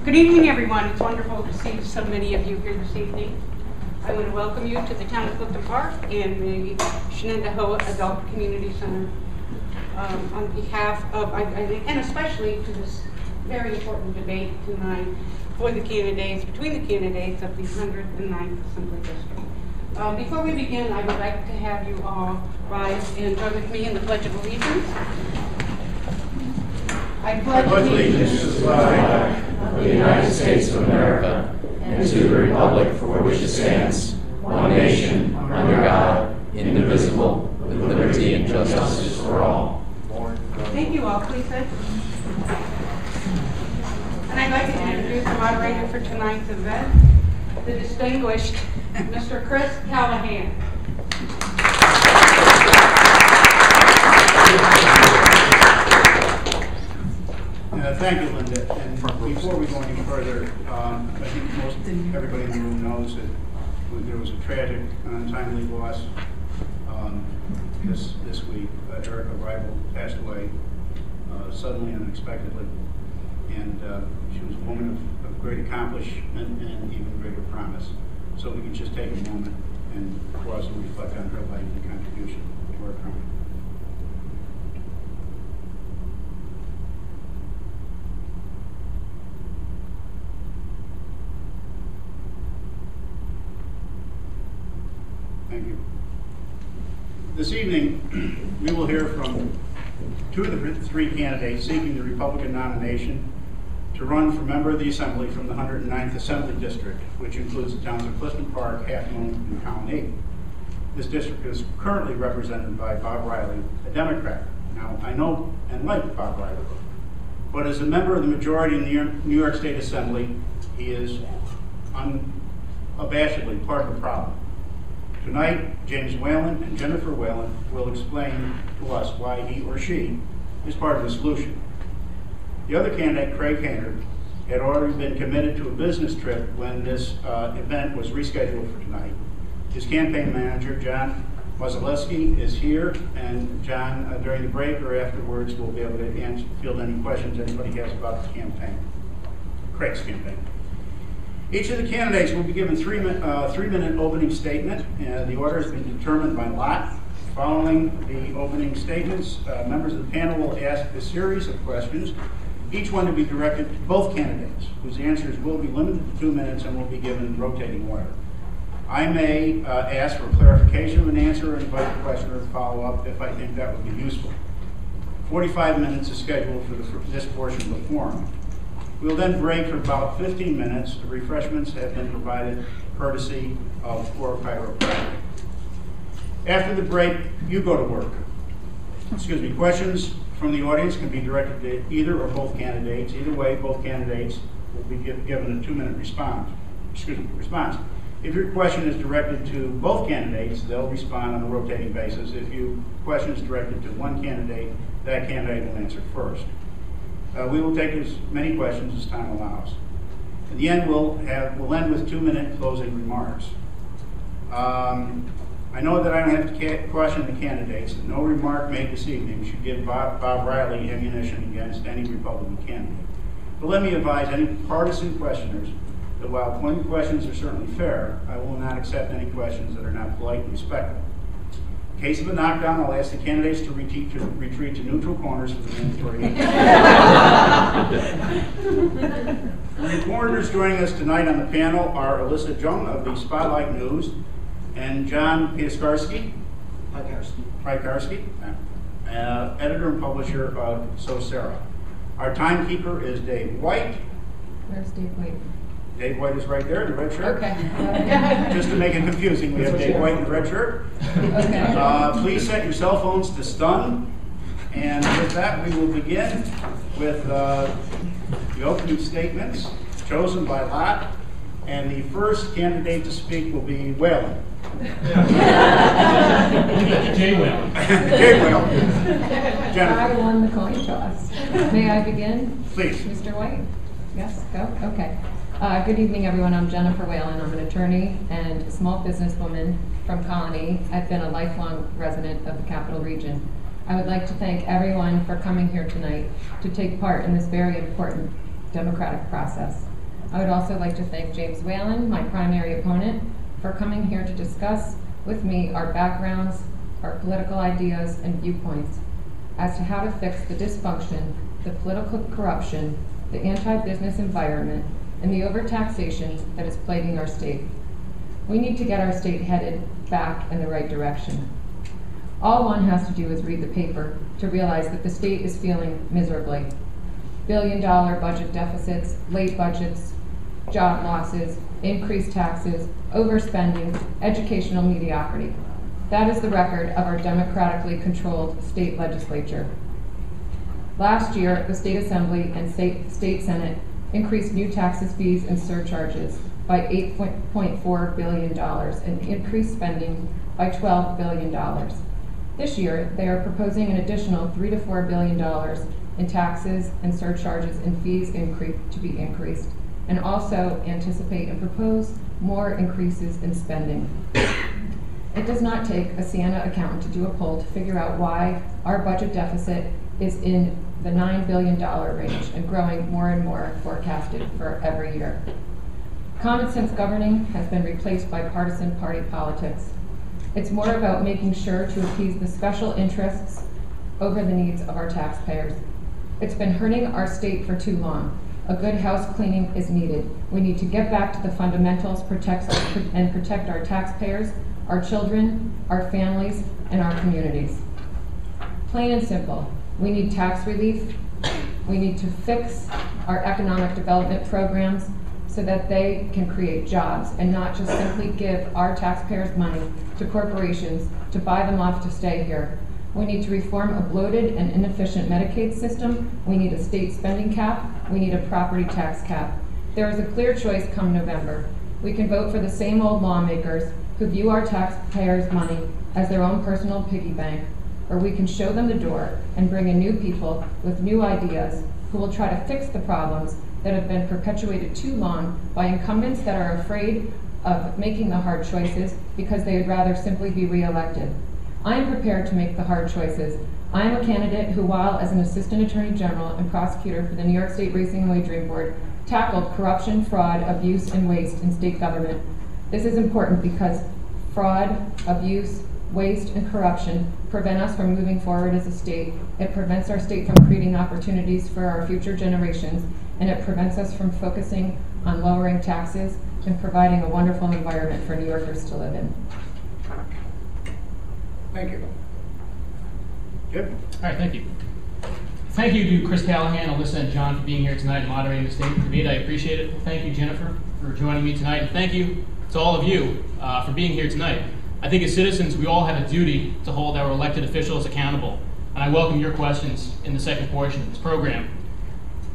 Good evening, everyone. It's wonderful to see so many of you here this evening. I want to welcome you to the Town of Clifton Park and the Shenandoah Adult Community Center on behalf of, I think, and especially to this very important debate tonight for the candidates, between the candidates of the 109th Assembly District. Before we begin, I would like to have you all rise and join with me in the Pledge of Allegiance. I pledge allegiance to the flag of the United States of America and to the republic for which it stands, one nation, under God, indivisible, with liberty and justice for all. Thank you all. Please sit. And I'd like to introduce the moderator for tonight's event, the distinguished Mr. Chris Callahan. Thank you, Linda. And before we go any further, I think most everybody in the room knows that there was a tragic and untimely loss this week. Erica Rival passed away suddenly and unexpectedly. And she was a woman of great accomplishment and even greater promise. So we can just take a moment and pause and reflect on her life and contribution to our country. Thank you. This evening, we will hear from two of the three candidates seeking the Republican nomination to run for member of the Assembly from the 109th Assembly District, which includes the towns of Clifton Park, Half Moon, and Colony. This district is currently represented by Bob Riley, a Democrat. Now, I know and like Bob Riley, but as a member of the majority in the New York State Assembly, he is unabashedly part of the problem. Tonight, James Whalen and Jennifer Whalen will explain to us why he or she is part of the solution. The other candidate, Craig Hayner, had already been committed to a business trip when this event was rescheduled for tonight. His campaign manager, John Wazaleski, is here, and John, during the break or afterwards, will be able to field any questions anybody has about the campaign, Craig's campaign. Each of the candidates will be given a three-minute opening statement. The order has been determined by lot. Following the opening statements, members of the panel will ask a series of questions, each one to be directed to both candidates, whose answers will be limited to 2 minutes and will be given in rotating order. I may ask for clarification of an answer or invite the questioner to follow up if I think that would be useful. 45 minutes is scheduled for this portion of the forum. We'll then break for about 15 minutes. The refreshments have been provided courtesy of Flora Chiropractic. After the break, you go to work. Excuse me, questions from the audience can be directed to either or both candidates. Either way, both candidates will be given a 2-minute response. If your question is directed to both candidates, they'll respond on a rotating basis. If your question is directed to one candidate, that candidate will answer first. We will take as many questions as time allows. At the end, we'll end with 2-minute closing remarks. I know that I don't have to caution the candidates that no remark made this evening should give Bob Riley ammunition against any Republican candidate. But let me advise any partisan questioners that while pointed questions are certainly fair, I will not accept any questions that are not polite and respectful. In case of a knockdown, I'll ask the candidates to retreat to neutral corners for the mandatory. The reporters joining us tonight on the panel are Alyssa Jung of the Spotlight News and John Piaskarski, editor and publisher of So Sarah. Our timekeeper is Dave White. Where's Dave White? Dave White is right there in the red shirt. Okay. Just to make it confusing, we have Dave White in the red shirt. Okay. Please set your cell phones to stun. And with that, we will begin with the opening statements chosen by lot. And the first candidate to speak will be Whalen. Jay Whalen. Jay Whalen. Jennifer. I won the coin toss. May I begin? Please. Mr. White? Yes, go? Okay. Good evening, everyone. I'm Jennifer Whalen. I'm an attorney and a small businesswoman from Colony. I've been a lifelong resident of the Capital Region. I would like to thank everyone for coming here tonight to take part in this very important democratic process. I would also like to thank James Whalen, my primary opponent, for coming here to discuss with me our backgrounds, our political ideas, and viewpoints as to how to fix the dysfunction, the political corruption, the anti-business environment, and the overtaxation that is plaguing our state. We need to get our state headed back in the right direction. All one has to do is read the paper to realize that the state is feeling miserably. $billion budget deficits, late budgets, job losses, increased taxes, overspending, educational mediocrity. That is the record of our democratically controlled state legislature. Last year, the State Assembly and State Senate increased new taxes, fees, and surcharges by $8.4 billion and increased spending by $12 billion. This year, they are proposing an additional $3 to $4 billion in taxes and surcharges and fees to be increased, and also anticipate and propose more increases in spending. It does not take a Siena accountant to do a poll to figure out why our budget deficit is in the $9 billion range and growing more and more forecasted for every year. Common sense governing has been replaced by partisan party politics. It's more about making sure to appease the special interests over the needs of our taxpayers. It's been hurting our state for too long. A good house cleaning is needed. We need to get back to the fundamentals, protect our taxpayers, our children, our families, and our communities. Plain and simple, we need tax relief. We need to fix our economic development programs so that they can create jobs and not just simply give our taxpayers money to corporations to buy them off to stay here. We need to reform a bloated and inefficient Medicaid system. We need a state spending cap. We need a property tax cap. There is a clear choice come November. We can vote for the same old lawmakers who view our taxpayers' money as their own personal piggy bank, or we can show them the door and bring in new people with new ideas who will try to fix the problems that have been perpetuated too long by incumbents that are afraid of making the hard choices because they would rather simply be reelected. I am prepared to make the hard choices. I am a candidate who, while as an assistant attorney general and prosecutor for the New York State Racing and Wagering Board, tackled corruption, fraud, abuse, and waste in state government. This is important because fraud, abuse, waste, and corruption prevent us from moving forward as a state. It prevents our state from creating opportunities for our future generations, and it prevents us from focusing on lowering taxes and providing a wonderful environment for New Yorkers to live in. Thank you. Jim? All right, thank you. Thank you to Chris Callahan, Alyssa, and John for being here tonight and moderating the state debate. I appreciate it. Thank you, Jennifer, for joining me tonight. And thank you to all of you for being here tonight. I think as citizens, we all have a duty to hold our elected officials accountable. And I welcome your questions in the second portion of this program.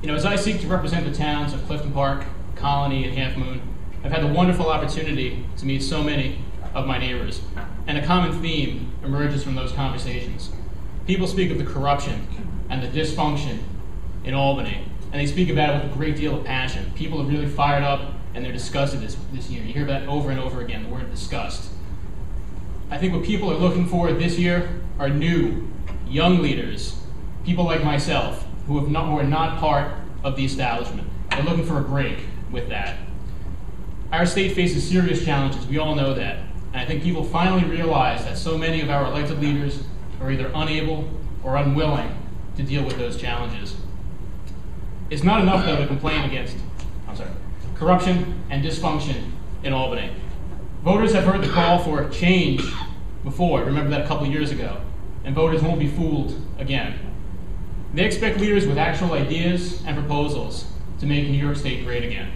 You know, as I seek to represent the towns of Clifton Park, Colony, and Half Moon, I've had the wonderful opportunity to meet so many of my neighbors. And a common theme emerges from those conversations. People speak of the corruption and the dysfunction in Albany, and they speak about it with a great deal of passion. People are really fired up and they're disgusted this year. You hear that over and over again, the word disgust. I think what people are looking for this year are new, young leaders, people like myself, who are not part of the establishment. They're looking for a break with that. Our state faces serious challenges, we all know that. And I think people finally realize that so many of our elected leaders are either unable or unwilling to deal with those challenges. It's not enough, though, to complain against corruption and dysfunction in Albany. Voters have heard the call for change before, remember that a couple of years ago, and voters won't be fooled again. They expect leaders with actual ideas and proposals to make New York State great again.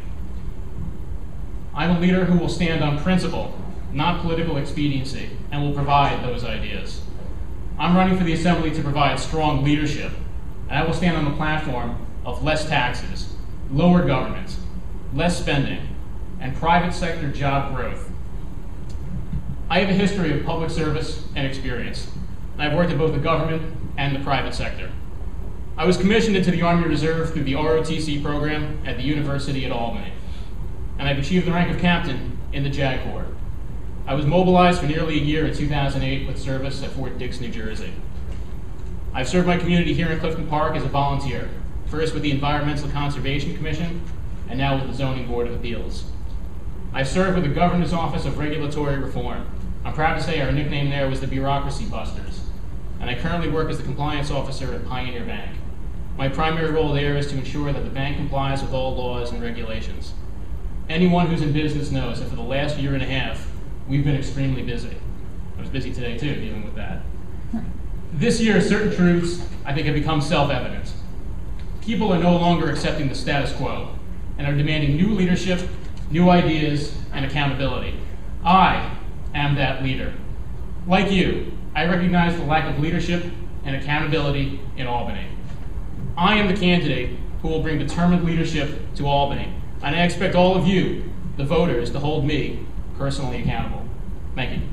I'm a leader who will stand on principle, not political expediency, and will provide those ideas. I'm running for the Assembly to provide strong leadership, and I will stand on the platform of less taxes, lower government, less spending, and private sector job growth. I have a history of public service and experience, and I've worked in both the government and the private sector. I was commissioned into the Army Reserve through the ROTC program at the University at Albany, and I've achieved the rank of captain in the JAG Corps. I was mobilized for nearly a year in 2008 with service at Fort Dix, New Jersey. I've served my community here in Clifton Park as a volunteer, first with the Environmental Conservation Commission, and now with the Zoning Board of Appeals. I've served with the Governor's Office of Regulatory Reform. I'm proud to say our nickname there was the Bureaucracy Busters. And I currently work as the Compliance Officer at Pioneer Bank. My primary role there is to ensure that the bank complies with all laws and regulations. Anyone who's in business knows that for the last year and a half, we've been extremely busy. I was busy today too, dealing with that. This year, certain truths, I think, have become self-evident. People are no longer accepting the status quo and are demanding new leadership, new ideas, and accountability. I am that leader. Like you, I recognize the lack of leadership and accountability in Albany. I am the candidate who will bring determined leadership to Albany, and I expect all of you, the voters, to hold me personally accountable. Thank you.